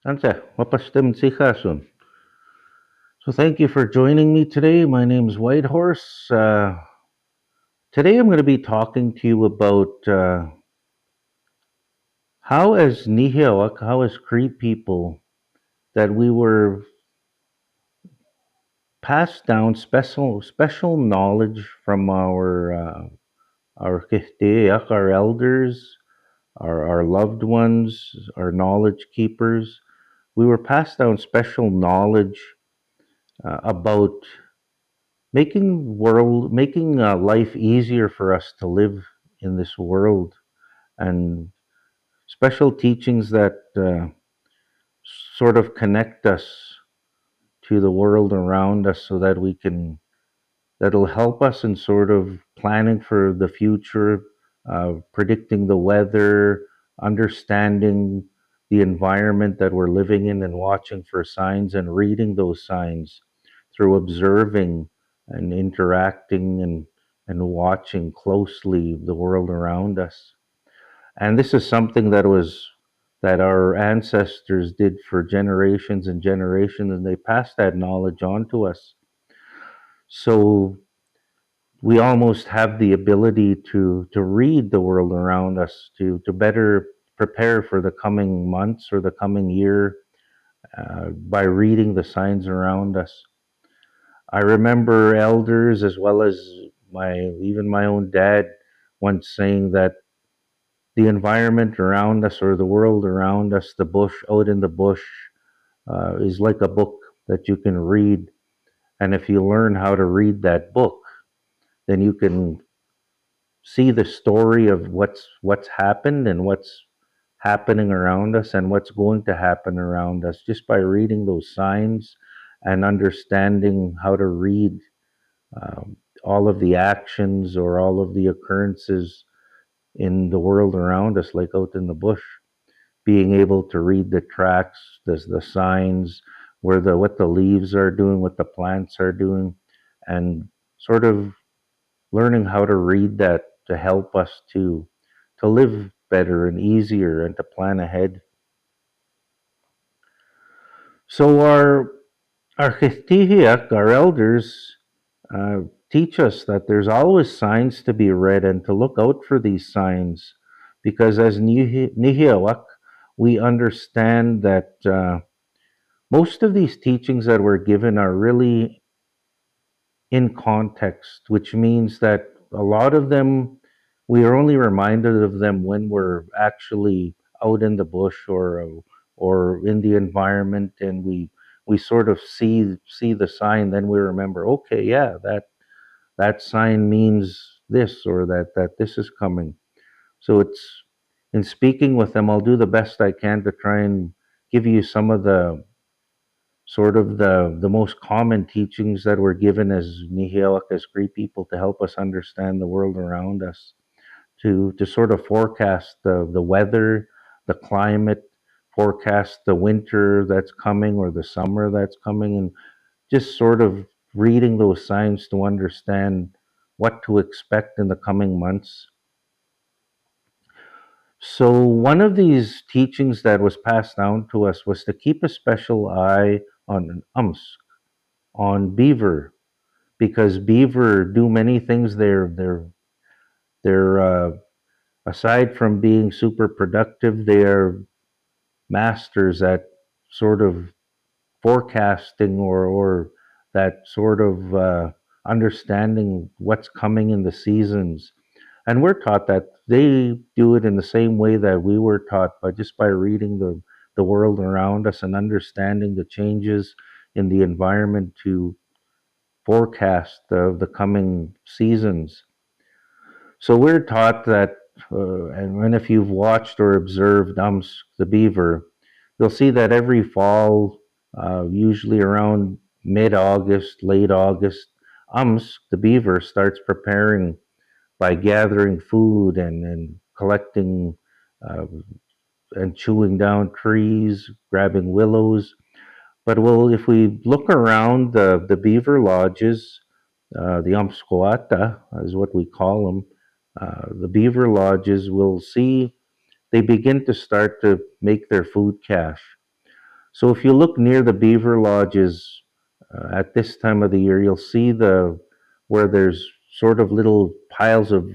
Ante, mapastem tikasun. So thank you for joining me today. My name is Whitehorse. Today I'm going to be talking to you about how as Nihilak, how as Cree people, that we were passed down special knowledge from our Kihtiyak, our elders, our loved ones, our knowledge keepers. We were passed down special knowledge about making life easier for us to live in this world, and special teachings that sort of connect us to the world around us so that we can that'll help us in sort of planning for the future, predicting the weather, understanding the environment that we're living in, and watching for signs and reading those signs through observing and interacting and watching closely the world around us. And this is something that our ancestors did for generations and generations, and they passed that knowledge on to us. So we almost have the ability to read the world around us to better prepare for the coming months or the coming year by reading the signs around us. I remember elders as well as my even my own dad once saying that the environment around us or the world around us, the bush out in the bush, is like a book that you can read, and if you learn how to read that book, then you can see the story of what's happened and what's happening around us and what's going to happen around us just by reading those signs and understanding how to read all of the actions or all of the occurrences in the world around us, like out in the bush. Being able to read the tracks, the signs, where the what the leaves are doing, what the plants are doing, and sort of learning how to read that to help us to live better and easier and to plan ahead. So our Chitihiak, our elders, uh, teach us that there's always signs to be read and to look out for these signs, because as Nihiawak, we understand that most of these teachings that we're given are really in context, which means that a lot of them, we are only reminded of them when we're actually out in the bush or in the environment, and we sort of see the sign. Then we remember, okay, yeah, that sign means this, or that this is coming. So it's in speaking with them, I'll do the best I can to try and give you some of the sort of the most common teachings that were given as Nihielak, as Cree people, to help us understand the world around us, to sort of forecast the weather, the climate, forecast the winter that's coming or the summer that's coming, and just sort of reading those signs to understand what to expect in the coming months. So, one of these teachings that was passed down to us was to keep a special eye on on beaver, because beaver do many things. They're aside from being super productive, they are masters at sort of forecasting or that sort of understanding what's coming in the seasons. And we're taught that they do it in the same way that we were taught, by just by reading the world around us and understanding the changes in the environment to forecast the coming seasons. So we're taught that, and if you've watched or observed the beaver, you'll see that every fall, usually around mid-August, late August, the beaver, starts preparing by gathering food and collecting uh, and chewing down trees, grabbing willows. But well, if we look around the beaver lodges, the Amscoata is what we call them. The beaver lodges will see they begin to start to make their food cache. So if you look near the beaver lodges at this time of the year, you'll see the where there's sort of little piles of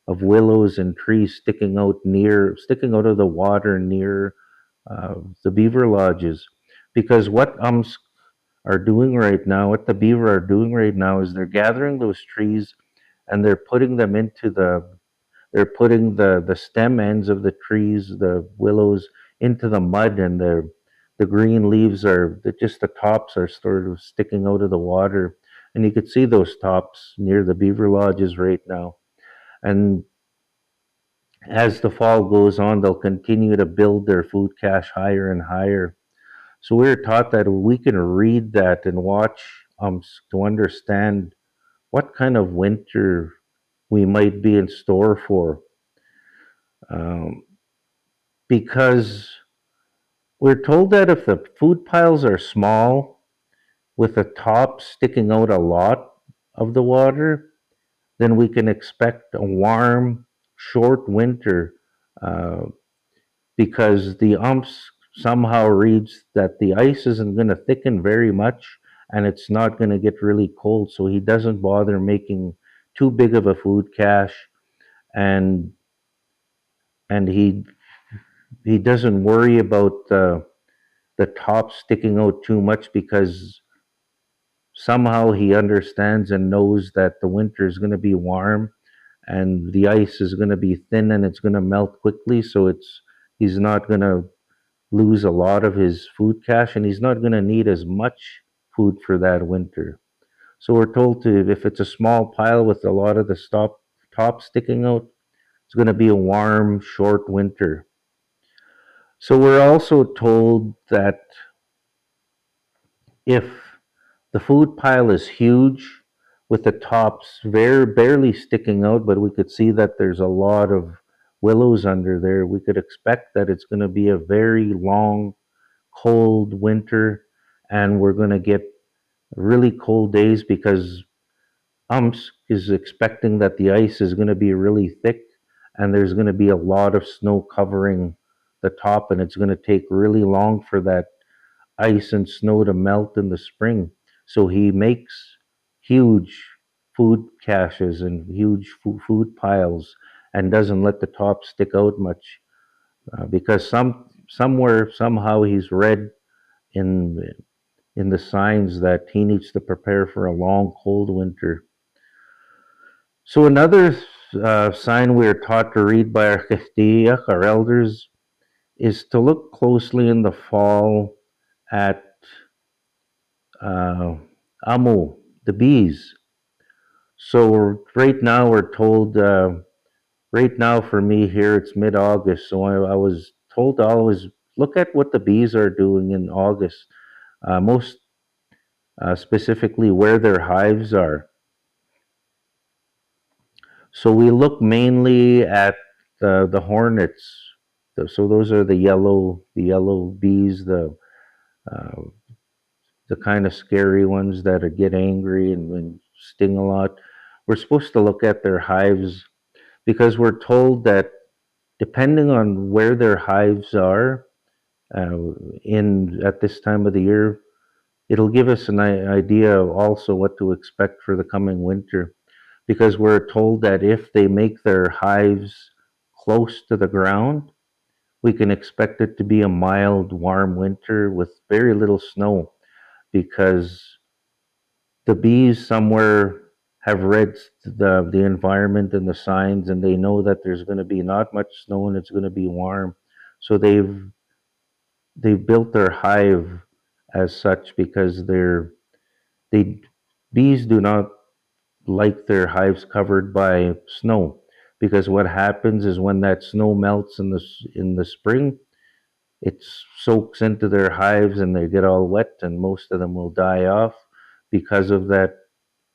willows and trees sticking out of the water near the beaver lodges. Because what are doing right now, what the beaver are doing right now, is they're gathering those trees and they're putting them into they're putting the stem ends of the trees, the willows, into the mud, and the green leaves are just the tops are sort of sticking out of the water, and you could see those tops near the beaver lodges right now. And as the fall goes on, they'll continue to build their food cache higher and higher. So we were taught that we can read that and watch to understand what kind of winter we might be in store for. Um, because we're told that if the food piles are small, with the top sticking out a lot of the water, then we can expect a warm, short winter uh, because the umps somehow reads that the ice isn't going to thicken very much and it's not going to get really cold. So he doesn't bother making too big of a food cache, and and he doesn't worry about the top sticking out too much because somehow he understands and knows that the winter is going to be warm and the ice is going to be thin and it's going to melt quickly, so it's he's not going to lose a lot of his food cache and he's not going to need as much food for that winter. So we're told to, if it's a small pile with a lot of the top sticking out, it's going to be a warm short winter. So we're also told that if the food pile is huge with the tops very barely sticking out, but we could see that there's a lot of willows under there. We could expect that it's going to be a very long, cold winter, and we're going to get really cold days because UMS is expecting that the ice is going to be really thick and there's going to be a lot of snow covering the top, and it's going to take really long for that ice and snow to melt in the spring. So he makes huge food caches and huge food piles and doesn't let the top stick out much because somewhere somehow he's read in in the signs that he needs to prepare for a long cold winter. So another sign we are taught to read by our Castilla, our elders, is to look closely in the fall at uh, amo, the bees. So right now we're told, right now for me here it's mid-August, so I was told to always look at what the bees are doing in August, most specifically where their hives are. So we look mainly at the hornets. So those are the yellow bees, uh, the kind of scary ones that get angry and sting a lot. We're supposed to look at their hives because we're told that depending on where their hives are uh, in at this time of the year, it'll give us an idea of also what to expect for the coming winter. Because we're told that if they make their hives close to the ground, we can expect it to be a mild, warm winter with very little snow because the bees somewhere have read the environment and the signs and they know that there's going to be not much snow and it's going to be warm, so they've built their hive as such because they bees do not like their hives covered by snow because what happens is when that snow melts in the spring, it soaks into their hives and they get all wet and most of them will die off because of that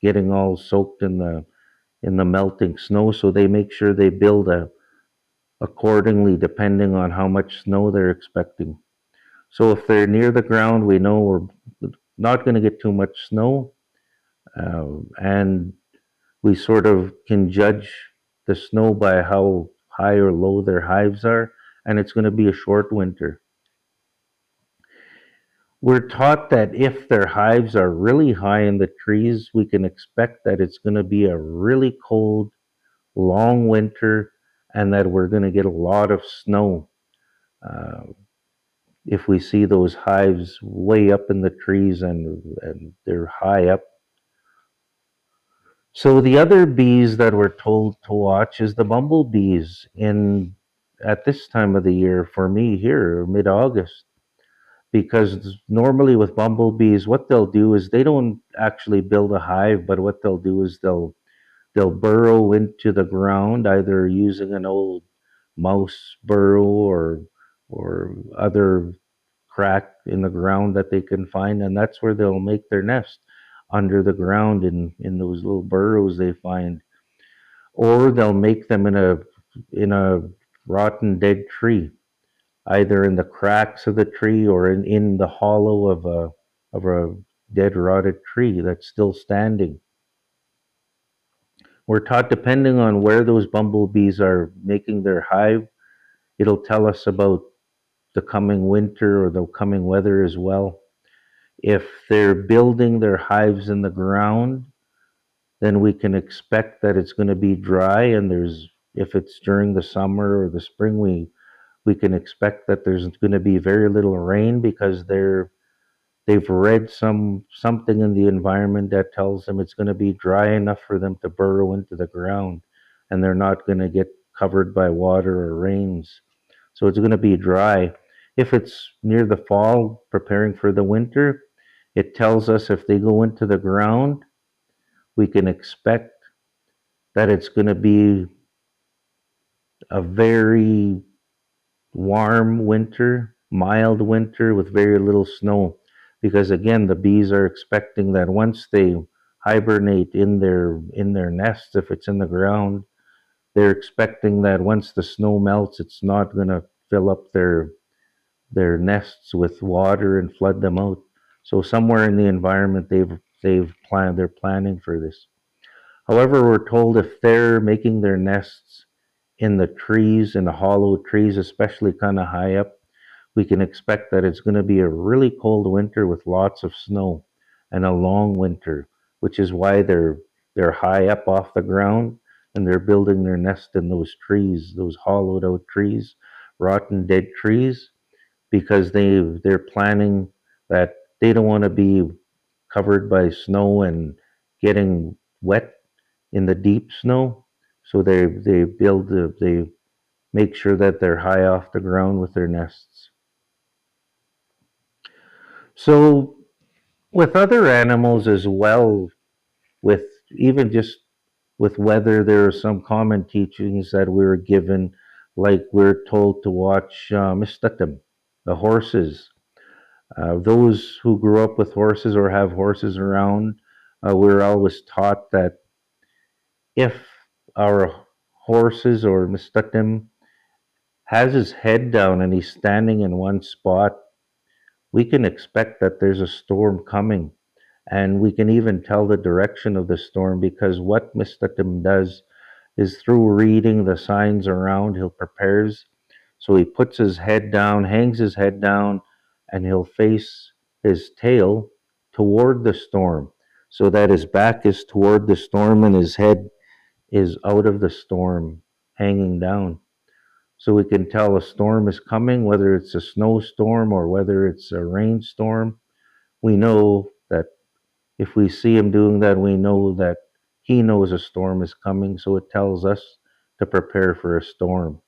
getting all soaked in the melting snow. So they make sure they build accordingly depending on how much snow they're expecting. So if they're near the ground, we know we're not going to get too much snow, and we sort of can judge the snow by how high or low their hives are, and it's going to be a short winter. we're taught that if their hives are really high in the trees, we can expect that it's going to be a really cold, long winter, and that we're going to get a lot of snow. Uh, if we see those hives way up in the trees and they're high up. So the other bees that we're told to watch is the bumblebees in at this time of the year for me here, mid-August, because normally with bumblebees, what they'll do is they don't actually build a hive, but what they'll do is they'll burrow into the ground, either using an old mouse burrow or other crack in the ground that they can find, and that's where they'll make their nest under the ground in those little burrows they find, or they'll make them in a rotten dead tree, either in the cracks of the tree or in the hollow of a dead rotted tree that's still standing. We're taught depending on where those bumblebees are making their hive, it'll tell us about the coming winter or the coming weather as well. If they're building their hives in the ground, then we can expect that it's going to be dry. And if it's during the summer or the spring, we can expect that there's going to be very little rain because they've read something in the environment that tells them it's going to be dry enough for them to burrow into the ground, and they're not going to get covered by water or rains. So it's going to be dry. If it's near the fall, preparing for the winter, it tells us if they go into the ground, we can expect that it's going to be a very warm winter, mild winter with very little snow. Because again, the bees are expecting that once they hibernate in their nests, if it's in the ground, they're expecting that once the snow melts, it's not going to fill up their nests with water and flood them out. So somewhere in the environment they're planning for this. However, we're told if they're making their nests in the trees, in the hollow trees, especially kind of high up, we can expect that it's going to be a really cold winter with lots of snow and a long winter, which is why they're high up off the ground and they're building their nest in those trees, those hollowed out trees, rotten dead trees, because they're planning that they don't want to be covered by snow and getting wet in the deep snow. So they make sure that they're high off the ground with their nests. So with other animals as well, with even just with weather, there are some common teachings that we were given, like we're told to watch mistatim, the horses. Those who grew up with horses or have horses around, we're always taught that if our horses or mistatim has his head down and he's standing in one spot, we can expect that there's a storm coming. And we can even tell the direction of the storm because what Mistatim does is through reading the signs around, he'll prepares. So he puts his head down, hangs his head down, and he'll face his tail toward the storm so that his back is toward the storm and his head is out of the storm, hanging down. So we can tell a storm is coming, whether it's a snowstorm or whether it's a rainstorm. We know that if we see him doing that, we know that he knows a storm is coming, so it tells us to prepare for a storm.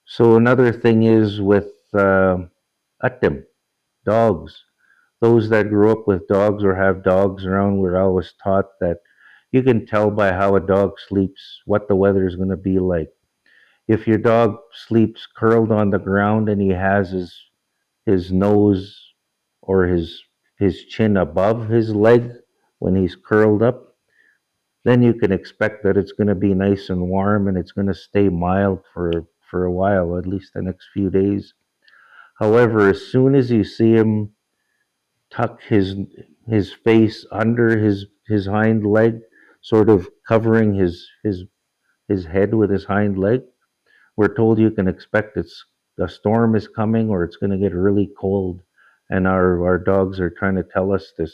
So another thing is with atim, dogs. Those that grew up with dogs or have dogs around, we're always taught that you can tell by how a dog sleeps what the weather is going to be like. If your dog sleeps curled on the ground and he has his nose or his chin above his leg when he's curled up, then you can expect that it's going to be nice and warm and it's going to stay mild for a while, at least the next few days. However, as soon as you see him tuck his face under his hind leg, sort of covering his head with his hind leg, we're told you can expect a storm is coming or it's going to get really cold and our dogs are trying to tell us this.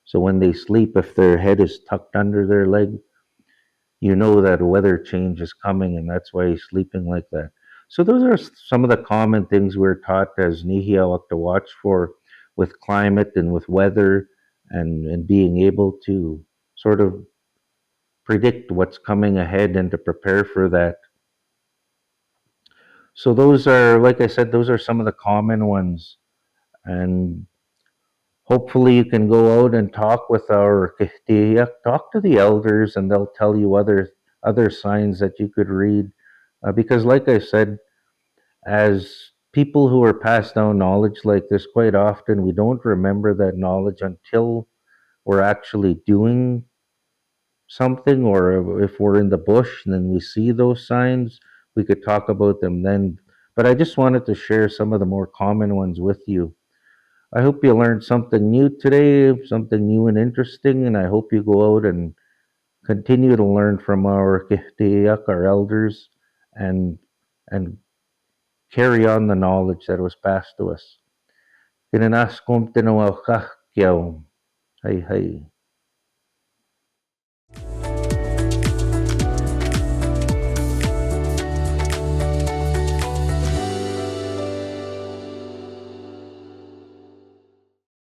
So when they sleep, if their head is tucked under their leg, you know that weather change is coming, and that's why he's sleeping like that. So those are some of the common things we're taught as Nihiawak to watch for with climate and with weather, and being able to sort of predict what's coming ahead and to prepare for that. So those are, like I said, those are some of the common ones. And hopefully you can go out and talk with our kihtiyak, talk to the elders, and they'll tell you other signs that you could read. Because like I said, as people who are passed down knowledge like this, quite often we don't remember that knowledge until we're actually doing something, or if we're in the bush and then we see those signs, we could talk about them then. But I just wanted to share some of the more common ones with you. I hope you learned something new today, something new and interesting, and I hope you go out and continue to learn from our kihtiyak, our elders, and and carry on the knowledge that was passed to us. Tinanas kom tinawakah kiyaw. Hay hay.